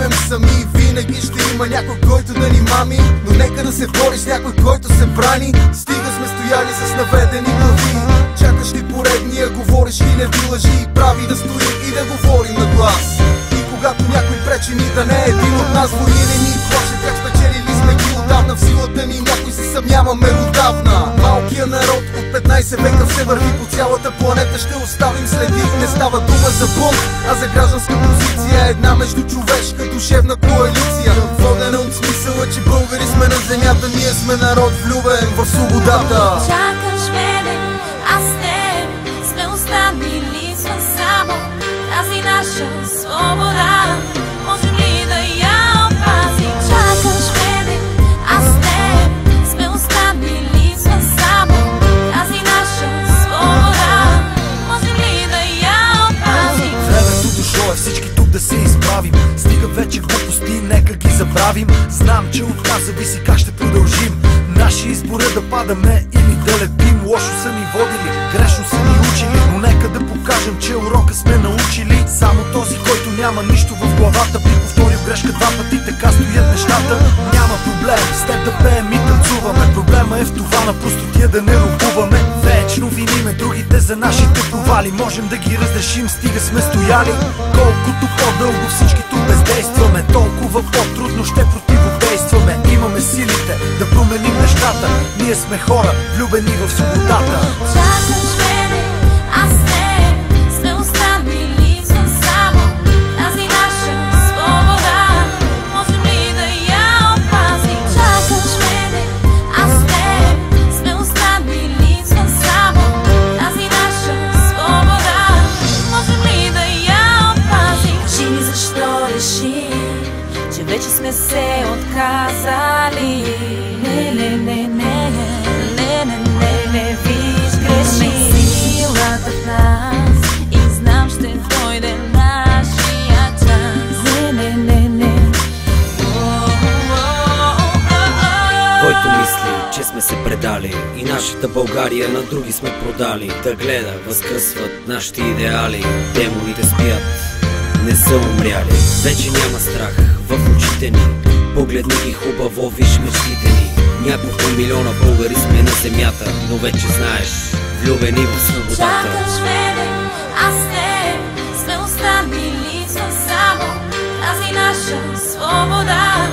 останем сами. Винаги ще има някой, който да ни мами, но нека да се бори с някой, който се брани. Стига сме стояли с наведени глави, чакаш ли поредния, говориш ли не ви лъжи. Прави да стоим и да говорим на глас. И когато някой пречи ни да не е един от нас, дори не ни плаше, как спечелили сме ги отдавна. В силата ни някой се съмняваме отдавна. Малкият народ от 15 века все върви по цялата планета. Ще оставим следи, не става дума за бунт, а за гражданска позиция. Една междучовешка душевна коалиция, водена от смисъла, че българи сме на земята. Ние сме народ влюбен в свободата. Чакаш мене, аз не сме останали само тази наша свобода. Можем ли да я опазим? Чакаш мене, аз не сме останали само тази наша свобода. Можем ли да я опазим? Времето дошло е всички тук да се изправим. Стига вече глупости, нека ги забравим. Знам, че от нас зависи как ще продължим. Наши избор е да падаме или да летим. Лошо са ни водили, грешно са ни учили, но нека да покажем, че урока сме научили. Само този, който няма нищо в главата, би повторил грешка два пъти, така стоят нещата. Няма проблем с теб да пеем и танцуваме. Проблема е в това на простотия да не рубуваме. Вечно виниме другите за нашите провали. Можем да ги разрешим, стига сме стояли. Колкото по-дълго всички тук бездействаме, толкова по-трудно ще противодействаме. Имаме силите да променим нещата. Ние сме хора, влюбени в свободата. Чакаш мене, аз не сме останали само тази наша свобода. Можем ли да я опазим? Чакаш мене, аз не сме останали само тази наша свобода. Можем ли да я опазим? Кажи защо реши, че вече сме се отказали. Не виж греши. Силата в нас и знам ще дойде нашия час. Който мисли, че сме се предали и нашата България на други сме продали, да гледа, възкръсват нашите идеали. Демоните спят, не са умряли. Вече няма страх в очите ни, погледни ги хубаво, виж мечтите ни. Няколко милиона българи сме на земята, но вече знаеш, влюбени в свободата. Чакаш мене, аз не сме останали само тази наша свобода.